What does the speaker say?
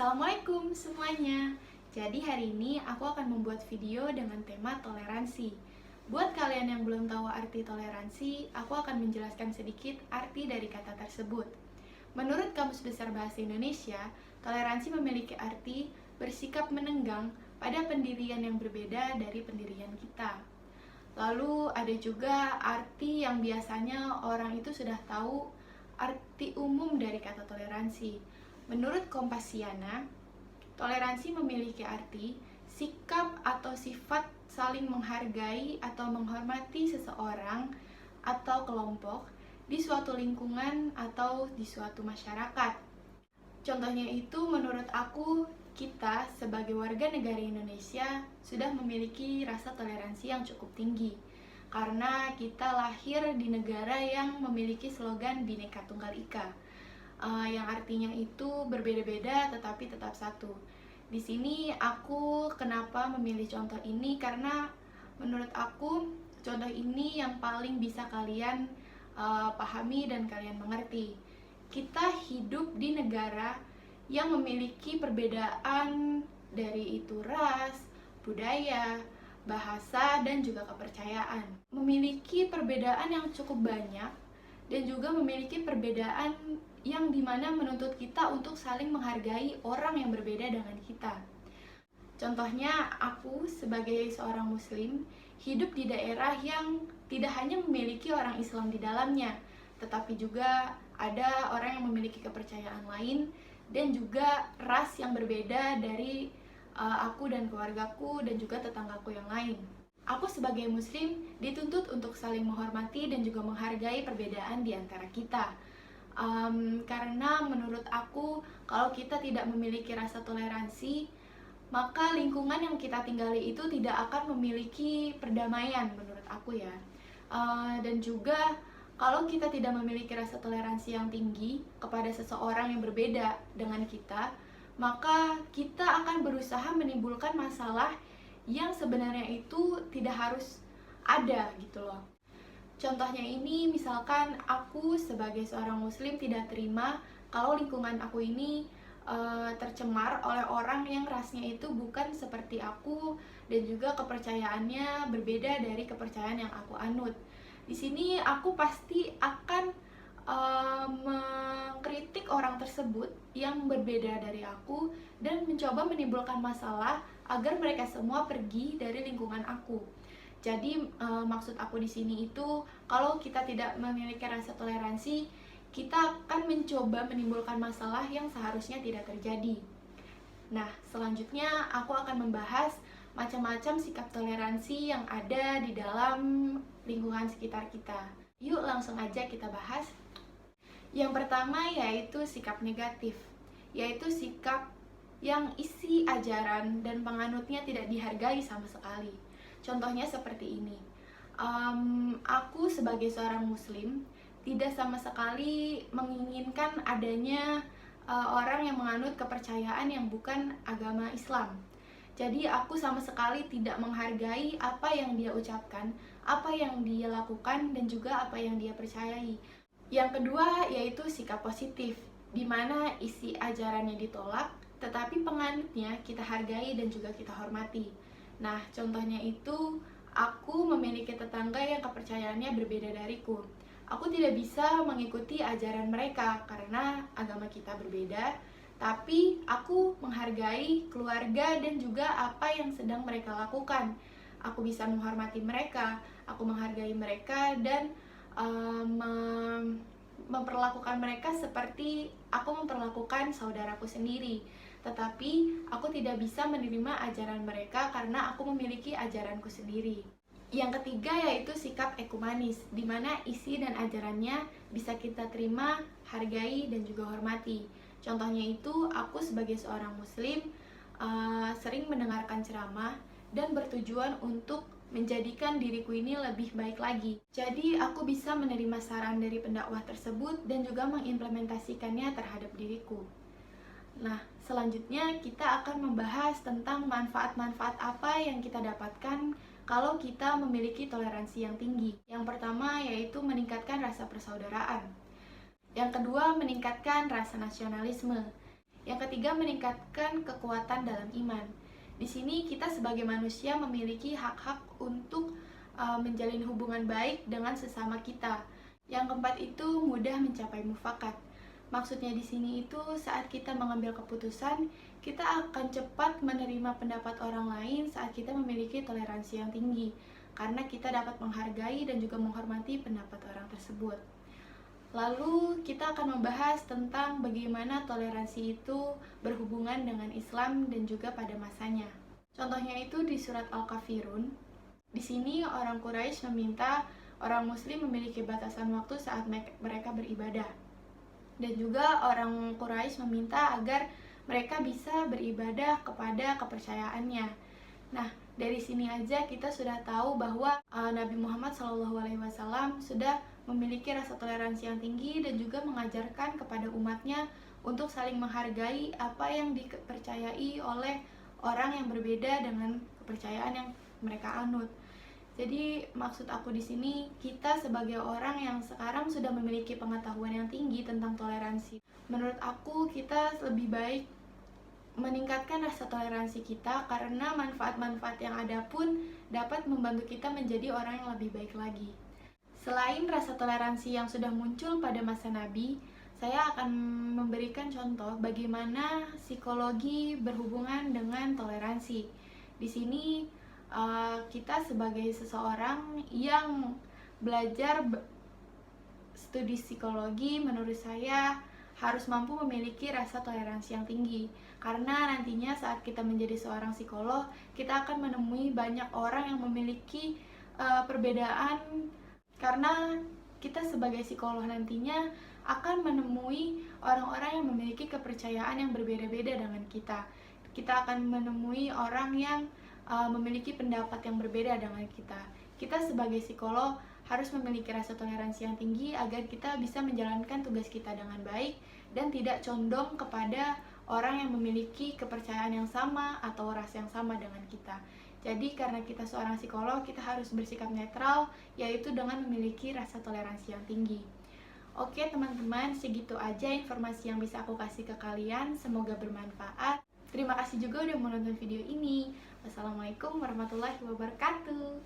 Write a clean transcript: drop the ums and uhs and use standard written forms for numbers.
Assalamualaikum semuanya. Jadi hari ini aku akan membuat video dengan tema toleransi. Buat kalian yang belum tahu arti toleransi, aku akan menjelaskan sedikit arti dari kata tersebut. Menurut Kamus Besar Bahasa Indonesia, toleransi memiliki arti bersikap menenggang pada pendirian yang berbeda dari pendirian kita. Lalu ada juga arti yang biasanya orang itu sudah tahu arti umum dari kata toleransi. Menurut Kompasiana, toleransi memiliki arti sikap atau sifat saling menghargai atau menghormati seseorang atau kelompok di suatu lingkungan atau di suatu masyarakat. Contohnya itu menurut aku, kita sebagai warga negara Indonesia sudah memiliki rasa toleransi yang cukup tinggi karena kita lahir di negara yang memiliki slogan Bhinneka Tunggal Ika. Yang artinya itu berbeda-beda tetapi tetap satu. Di sini aku kenapa memilih contoh ini karena menurut aku contoh ini yang paling bisa kalian pahami dan kalian mengerti. Kita hidup di negara yang memiliki perbedaan dari itu ras, budaya, bahasa, dan juga kepercayaan. Memiliki perbedaan yang cukup banyak dan juga memiliki perbedaan yang dimana menuntut kita untuk saling menghargai orang yang berbeda dengan kita. Contohnya, aku sebagai seorang muslim hidup di daerah yang tidak hanya memiliki orang Islam di dalamnya, tetapi juga ada orang yang memiliki kepercayaan lain dan juga ras yang berbeda dari aku dan keluargaku dan juga tetanggaku yang lain. Aku sebagai muslim dituntut untuk saling menghormati dan juga menghargai perbedaan di antara kita. Karena menurut aku, kalau kita tidak memiliki rasa toleransi, maka lingkungan yang kita tinggali itu tidak akan memiliki perdamaian menurut aku ya. Dan juga kalau kita tidak memiliki rasa toleransi yang tinggi kepada seseorang yang berbeda dengan kita, maka kita akan berusaha menimbulkan masalah yang sebenarnya itu tidak harus ada gitu loh. Contohnya ini, misalkan aku sebagai seorang muslim tidak terima kalau lingkungan aku ini tercemar oleh orang yang rasnya itu bukan seperti aku dan juga kepercayaannya berbeda dari kepercayaan yang aku anut. Di sini aku pasti akan mengkritik orang tersebut yang berbeda dari aku dan mencoba menimbulkan masalah agar mereka semua pergi dari lingkungan aku. Jadi maksud aku di sini itu kalau kita tidak memiliki rasa toleransi, kita akan mencoba menimbulkan masalah yang seharusnya tidak terjadi. Nah, selanjutnya aku akan membahas macam-macam sikap toleransi yang ada di dalam lingkungan sekitar kita. Yuk langsung aja kita bahas. Yang pertama yaitu sikap negatif, yaitu sikap yang isi ajaran dan penganutnya tidak dihargai sama sekali. Contohnya seperti ini, aku sebagai seorang muslim tidak sama sekali menginginkan adanya orang yang menganut kepercayaan yang bukan agama Islam. Jadi aku sama sekali tidak menghargai apa yang dia ucapkan, apa yang dia lakukan, dan juga apa yang dia percayai. Yang kedua yaitu sikap positif, di mana isi ajarannya ditolak, tetapi penganutnya kita hargai dan juga kita hormati. Nah, contohnya itu, aku memiliki tetangga yang kepercayaannya berbeda dariku. Aku tidak bisa mengikuti ajaran mereka karena agama kita berbeda, tapi aku menghargai keluarga dan juga apa yang sedang mereka lakukan. Aku bisa menghormati mereka, aku menghargai mereka dan memperlakukan mereka seperti aku memperlakukan saudaraku sendiri. Tetapi aku tidak bisa menerima ajaran mereka karena aku memiliki ajaranku sendiri. Yang ketiga yaitu sikap ekumenis, di mana isi dan ajarannya bisa kita terima, hargai, dan juga hormati. Contohnya itu, aku sebagai seorang muslim sering mendengarkan ceramah dan bertujuan untuk menjadikan diriku ini lebih baik lagi. Jadi aku bisa menerima saran dari pendakwah tersebut dan juga mengimplementasikannya terhadap diriku. Nah, selanjutnya kita akan membahas tentang manfaat-manfaat apa yang kita dapatkan kalau kita memiliki toleransi yang tinggi. Yang pertama yaitu meningkatkan rasa persaudaraan. Yang kedua, meningkatkan rasa nasionalisme. Yang ketiga, meningkatkan kekuatan dalam iman. Di sini kita sebagai manusia memiliki hak-hak untuk menjalin hubungan baik dengan sesama kita. Yang keempat itu mudah mencapai mufakat. Maksudnya di sini itu saat kita mengambil keputusan, kita akan cepat menerima pendapat orang lain saat kita memiliki toleransi yang tinggi, karena kita dapat menghargai dan juga menghormati pendapat orang tersebut. Lalu kita akan membahas tentang bagaimana toleransi itu berhubungan dengan Islam dan juga pada masanya. Contohnya itu di surat Al-Kafirun. Di sini orang Quraisy meminta orang Muslim memiliki batasan waktu saat mereka beribadah. Dan juga orang Quraisy meminta agar mereka bisa beribadah kepada kepercayaannya. Nah, dari sini aja kita sudah tahu bahwa Nabi Muhammad SAW sudah memiliki rasa toleransi yang tinggi dan juga mengajarkan kepada umatnya untuk saling menghargai apa yang dipercayai oleh orang yang berbeda dengan kepercayaan yang mereka anut. Jadi maksud aku di sini, kita sebagai orang yang sekarang sudah memiliki pengetahuan yang tinggi tentang toleransi. Menurut aku, kita lebih baik meningkatkan rasa toleransi kita karena manfaat-manfaat yang ada pun dapat membantu kita menjadi orang yang lebih baik lagi. Selain rasa toleransi yang sudah muncul pada masa Nabi, saya akan memberikan contoh bagaimana psikologi berhubungan dengan toleransi. Di sini kita sebagai seseorang yang belajar studi psikologi, menurut saya harus mampu memiliki rasa toleransi yang tinggi, karena nantinya saat kita menjadi seorang psikolog, kita akan menemui banyak orang yang memiliki perbedaan, karena kita sebagai psikolog nantinya akan menemui orang-orang yang memiliki kepercayaan yang berbeda-beda dengan kita. Kita akan menemui orang yang memiliki pendapat yang berbeda dengan kita. Kita sebagai psikolog harus memiliki rasa toleransi yang tinggi agar kita bisa menjalankan tugas kita dengan baik dan tidak condong kepada orang yang memiliki kepercayaan yang sama atau ras yang sama dengan kita. Jadi karena kita seorang psikolog, kita harus bersikap netral, yaitu dengan memiliki rasa toleransi yang tinggi. Oke teman-teman, segitu aja informasi yang bisa aku kasih ke kalian. Semoga bermanfaat. Terima kasih juga udah menonton video ini. Wassalamualaikum warahmatullahi wabarakatuh.